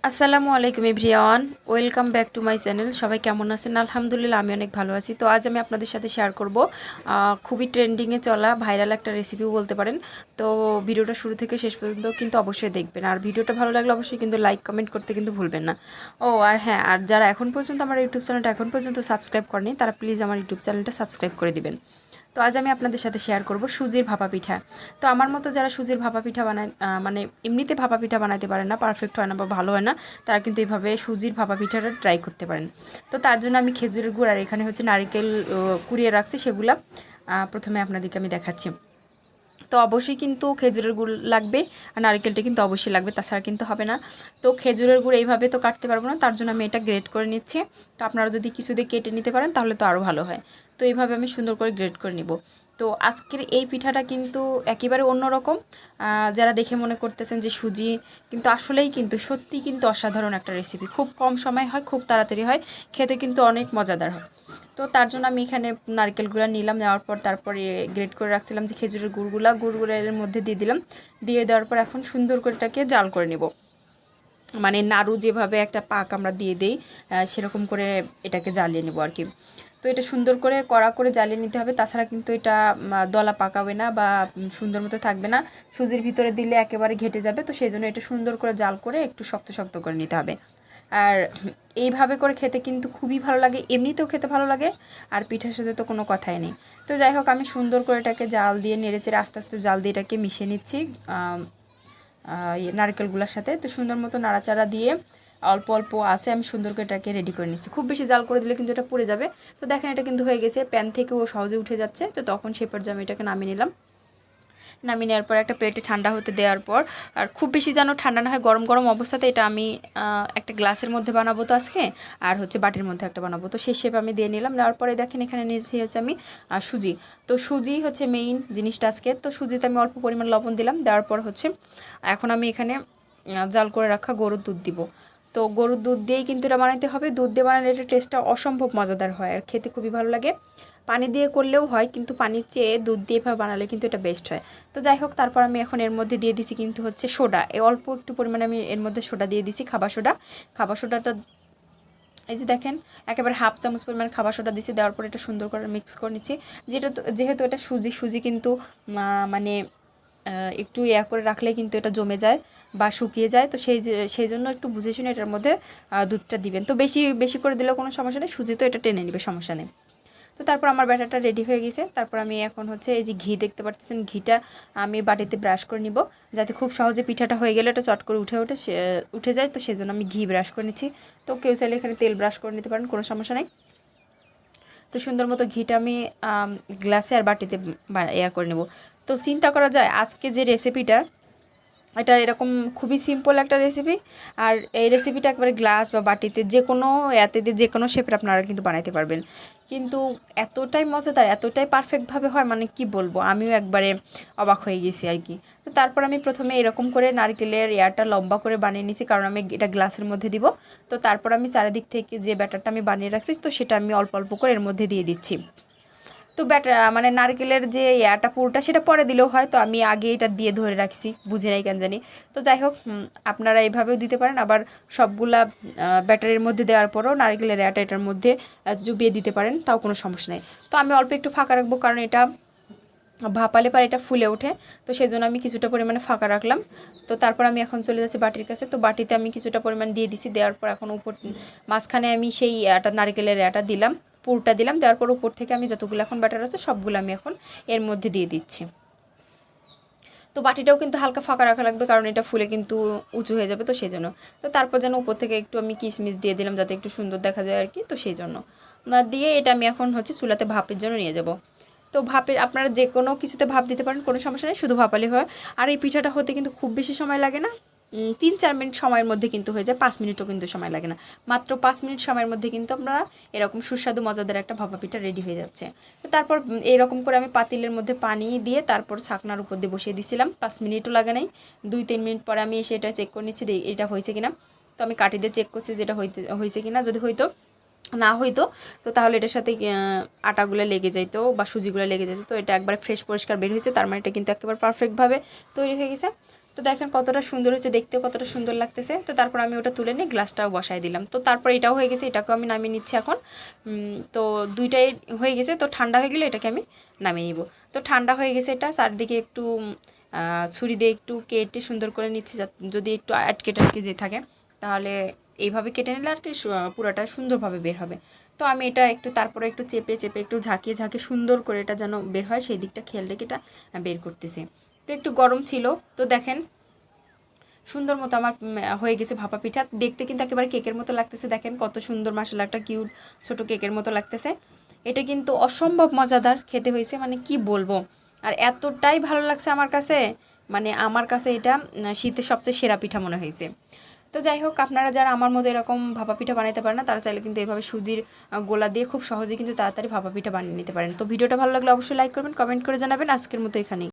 আসসালামু আলাইকুম everyone, welcome back to my channel. সবাই কেমন আছেন? আলহামদুলিল্লাহ আমি অনেক ভালো আছি। তো আজ আমি আপনাদের সাথে শেয়ার করব খুবই ট্রেন্ডিংয়ে চলা ভাইরাল একটা রেসিপিও বলতে পারেন। তো ভিডিওটা শুরু থেকে শেষ পর্যন্ত কিন্তু অবশ্যই দেখবেন, আর ভিডিওটা ভালো লাগলে অবশ্যই কিন্তু লাইক কমেন্ট করতে কিন্তু ভুলবেন না। আর হ্যাঁ, আর যারা এখন পর্যন্ত আমার ইউটিউব চ্যানেলটা এখন পর্যন্ত সাবস্ক্রাইব করেনি তারা প্লিজ আমার ইউটিউব চ্যানেলটা সাবস্ক্রাইব করে দিবেন। তো আজ আমি আপনাদের সাথে শেয়ার করব সুজির ভাপা পিঠা। তো আমার মতো যারা সুজির ভাপা পিঠা বানায়, মানে এমনিতে ভাপা পিঠা বানাতে পারেন না, পারফেক্ট হয় না বা ভালো হয় না, তারা কিন্তু এইভাবে সুজির ভাপা পিঠাটা ট্রাই করতে পারেন। তো তার জন্য আমি খেজুরের গুড় আর এখানে হচ্ছে নারকেল কুড়িয়ে রাখছি, সেগুলা প্রথমে আপনাদেরকে আমি দেখাচ্ছি। তো অবশ্যই কিন্তু খেজুরের গুড় লাগবে আর নারকেলটা কিন্তু অবশ্যই লাগবে, তাছাড়া কিন্তু হবে না। তো খেজুরের গুড় এইভাবে তো কাটতে পারবো না, তার জন্য আমি এটা গ্রেট করে নিচ্ছি। তো আপনারা যদি কিছু দিয়ে কেটে নিতে পারেন তাহলে তো আরও ভালো হয়। তো এইভাবে আমি সুন্দর করে গ্রেট করে নিব। তো আজকের এই পিঠাটা কিন্তু একেবারে অন্যরকম। যারা দেখে মনে করতেছেন যে সুজি, কিন্তু আসলেই কিন্তু সত্যি কিন্তু অসাধারণ একটা রেসিপি। খুব কম সময় হয়, খুব তাড়াতাড়ি হয়, খেতে কিন্তু অনেক মজাদার হয়। তো তার জন্য আমি এখানে নারকেলগুলো নিলাম, নেওয়ার পর তারপরে গ্রেট করে রাখছিলাম যে খেজুরের গুড়গুলো এর মধ্যে দিয়ে দিলাম। দিয়ে দেওয়ার পর এখন সুন্দর করে এটাকে জাল করে নেব। মানে নাড়ু যেভাবে একটা পাক আমরা দিয়ে দিই, সেরকম করে এটাকে জ্বালিয়ে নেব আর কি। তো এটা সুন্দর করে কড়া করে জ্বালিয়ে নিতে হবে, তাছাড়া কিন্তু এটা দলা পাকাবে না বা সুন্দর মতো থাকবে না। সুজির ভিতরে দিলে একেবারে ঘেটে যাবে। তো সেই জন্য এটা সুন্দর করে জাল করে একটু শক্ত শক্ত করে নিতে হবে। আর এইভাবে করে খেতে কিন্তু খুবই ভালো লাগে, এমনিতেও খেতে ভালো লাগে, আর পিঠার সাথে তো কোনো কথাই নেই। তো যাই হোক, আমি সুন্দর করে এটাকে জাল দিয়ে নেড়েচেড়ে আস্তে আস্তে জাল দিয়ে এটাকে মিশিয়ে নিচ্ছি নারকেলগুলোর সাথে। তো সুন্দর মতো নাড়াচাড়া দিয়ে অল্প অল্প আছে আমি সুন্দর করে এটাকে রেডি করে নিচ্ছি। খুব বেশি জাল করে দিলে কিন্তু এটা পুড়ে যাবে। তো দেখেন এটা কিন্তু হয়ে গেছে, প্যান থেকেও সহজে উঠে যাচ্ছে। তো তখন সে পর্যায়ে আমি এটাকে নামিয়ে নিলাম। নামিয়ে নেওয়ার পর একটা প্লেটে ঠান্ডা হতে দেওয়ার পর, আর খুব বেশি যেন ঠান্ডা না হয়, গরম গরম অবস্থাতে এটা আমি একটা গ্লাসের মধ্যে বানাবো তো আজকে, আর হচ্ছে বাটির মধ্যে একটা বানাবো। তো সেই শেপ আমি দিয়ে নিলাম। নেওয়ার পরে দেখেন এখানে নিয়েছি হচ্ছে আমি সুজি। তো সুজি হচ্ছে মেইন জিনিসটা আজকে। তো সুজিতে আমি অল্প পরিমাণ লবণ দিলাম। দেওয়ার পর হচ্ছে এখন আমি এখানে জাল করে রাখা গরুর দুধ দিব। তো গরুর দুধ দিয়েই কিন্তু এটা বানাতে হবে। দুধ দিয়ে বানালে এটা টেস্টটা অসম্ভব মজাদার হয় আর খেতে খুবই ভালো লাগে। পানি দিয়ে করলেও হয়, কিন্তু পানির চেয়ে দুধ দিয়ে বানালে কিন্তু এটা বেস্ট হয়। তো যাই হোক, তারপর আমি এখন এর মধ্যে দিয়ে দিছি কিন্তু হচ্ছে সোডা। অল্প একটু পরিমাণে আমি এর মধ্যে সোডা দিয়ে দিছি, খাবার সোডা। খাবার সোডাটা এই যে দেখেন একেবারে হাফ চামচ পরিমাণ খাবার সোডা দিছি। দেওয়ার পর এটা সুন্দর করে মিক্স করে নিচ্ছি। যেহেতু এটা সুজি কিন্তু মানে একটু করে রাখলে কিন্তু এটা জমে যায় বা শুকিয়ে যায়। তো সেই জন্য একটু বুঝে শুনে এটার মধ্যে দুধটা দিবেন। তো বেশি বেশি করে দিলেও কোনো সমস্যা নেই, সুজি তো এটা টেনে নেবে, সমস্যা নেই। তো তারপর আমার ব্যাটারটা রেডি হয়ে গেছে। তারপর আমি এখন হচ্ছে এই যে ঘি দেখতে পারতেছেন, ঘিটা আমি বাটিতে ব্রাশ করে নিব, যাতে খুব সহজে পিঠাটা হয়ে গেলে এটা চট করে উঠে যায়। তো সেই জন্য আমি ঘি ব্রাশ করে নিচ্ছি। তো কেউ চাইলে এখানে তেল ব্রাশ করে নিতে পারেন, কোনো সমস্যা নেই। তো সুন্দর মতো ঘিটা আমি গ্লাসে আর বাটিতে করে নেব। তো চিন্তা করা যায় আজকে যে রেসিপিটা, এটা এরকম খুবই সিম্পল একটা রেসিপি। আর এই রেসিপিটা একবারে গ্লাস বা বাটিতে যে কোনো যে কোনো শেপের আপনারা কিন্তু বানাইতে পারবেন। কিন্তু এতটাই মজাদার, এতটাই পারফেক্টভাবে হয়, মানে কি বলবো, আমিও একবারে অবাক হয়ে গেছি আর কি। তো তারপর আমি প্রথমে এরকম করে নারকেলের এয়ারটা লম্বা করে বানিয়ে নিয়েছি, কারণ আমি এটা গ্লাসের মধ্যে দিব। তো তারপর আমি চারিদিক থেকে যে ব্যাটারটা আমি বানিয়ে রাখছি, তো সেটা আমি অল্প অল্প করে এর মধ্যে দিয়ে দিচ্ছি। তো মানে নারকেলের যে ইয়াটা পুরোটা সেটা পরে দিলেও হয়, তো আমি আগে এটা দিয়ে ধরে রাখছি, বুঝে নাই কেন জানি। তো যাই হোক, আপনারা এইভাবেও দিতে পারেন, আবার সবগুলা ব্যাটারের মধ্যে দেওয়ার পরও নারকেলের ইয়াটা এটার মধ্যে চুবিয়ে দিতে পারেন, তাও কোনো সমস্যা নেই। তো আমি অল্প একটু ফাঁকা রাখবো, কারণ এটা ভাপালে পরে এটা ফুলে ওঠে। তো সেই জন্য আমি কিছুটা পরিমাণে ফাঁকা রাখলাম। তো তারপর আমি এখন চলে যাচ্ছি বাটির কাছে। তো বাটিতে আমি কিছুটা পরিমাণ দিয়ে দিছি। দেওয়ার পর এখন উপর মাঝখানে আমি সেই নারকেলের দিলাম, পুরটা দিলাম। দেওয়ার পর উপর থেকে আমি যতগুলো এখন ব্যাটার আছে সবগুলো আমি এখন এর মধ্যে দিয়ে দিচ্ছি। তো বাটিটাও কিন্তু হালকা ফাঁকা রাখা লাগবে, কারণ এটা ফুলে কিন্তু উঁচু হয়ে যাবে, তো সেই জন্য। তো তারপর যেন উপর থেকে একটু আমি কিশমিশ দিয়ে দিলাম, যাতে একটু সুন্দর দেখা যায় আর কি। তো সেই জন্য দিয়ে এটা আমি এখন হচ্ছে চুলাতে ভাপের জন্য নিয়ে যাব। তো ভাপে আপনারা যে কোনো কিছুতে ভাপ দিতে পারেন, কোনো সমস্যা নেই, শুধু ভাপালে হয়। আর এই পিঠাটা হতে কিন্তু খুব বেশি সময় লাগে না, 3-4 মিনিট সময়ের মধ্যে কিন্তু হয়ে যায়, 5 মিনিটও কিন্তু সময় লাগে না। মাত্র 5 মিনিট সময়ের মধ্যে কিন্তু আপনারা এরকম সুস্বাদু মজাদার একটা ভাপা পিঠা রেডি হয়ে যাচ্ছে। তো তারপর এরকম করে আমি পাতিলের মধ্যে পানি দিয়ে তারপর ছাকনার উপর দিয়ে বসিয়ে দিয়েছিলাম। 5 মিনিটও লাগে নাই, 2-3 মিনিট পরে আমি এসে এটা চেক করে নিচ্ছি এটা হয়েছে কিনা। তো আমি কাটি দিয়ে চেক করছি যেটা হয়েছে কিনা। যদি না হইতো তো তাহলে এটার সাথে আটাগুলো লেগে যাইতো বা সুজিগুলো লেগে যেত। তো এটা একবার ফ্রেশ পরিষ্কার বের হয়েছে, তার মানে এটা কিন্তু একেবারে পারফেক্টভাবে তৈরি হয়ে গেছে। তো দেখেন কতটা সুন্দর হয়েছে, দেখতেও কতটা সুন্দর লাগতেছে। তো তারপর আমি ওটা তুলে নিয়ে গ্লাসটাও বসাই দিলাম। তো তারপর এটাও হয়ে গেছে, এটাকেও আমি নামিয়ে নিচ্ছি এখন। তো দুইটাই হয়ে গেছে। তো ঠান্ডা হয়ে গেলে এটাকে আমি নামিয়ে নিব। তো ঠান্ডা হয়ে গেছে, এটা চারদিকে একটু ছুরি দিয়ে একটু কেটে সুন্দর করে নিচ্ছি, যদি একটু আটকে টাটকে যে থাকে তাহলে এইভাবে কেটে নিলে আর কি পুরোটা সুন্দরভাবে বের হবে। তো আমি এটা একটু তারপরে একটু চেপে চেপে একটু ঝাঁকিয়ে ঝাঁকিয়ে সুন্দর করে এটা যেন বের হয় সেই দিকটা খেয়াল রেখে এটা বের করতেছি। তো একটু গরম ছিল। তো দেখেন সুন্দর মতো আমার হয়ে গেছে ভাপা পিঠা। দেখতে কিন্তু একেবারে কেকের মতো লাগতেছে। দেখেন কত সুন্দর, মাশাআল্লাহ একটা কিউট ছোট কেকের মতো লাগতেছে। এটা কিন্তু অসম্ভব মজাদার খেতে হয়েছে, মানে কি বলবো। আর এতটাই ভালো লাগছে আমার কাছে, মানে আমার কাছে এটা শীতের সবচেয়ে সেরা পিঠা মনে হয়েছে। তো যাই হোক, আপনারা যারা আমার মতো এরকম ভাপা পিঠা বানাতে পারেন না, তারা চাইলে কিন্তু এভাবে সুজির গোলা দিয়ে খুব সহজেই কিন্তু তাড়াতাড়ি ভাপা পিঠা বানিয়ে নিতে পারেন। তো ভিডিওটা ভালো লাগলে অবশ্যই লাইক করবেন, কমেন্ট করে জানাবেন। আজকের মতো এখানেই।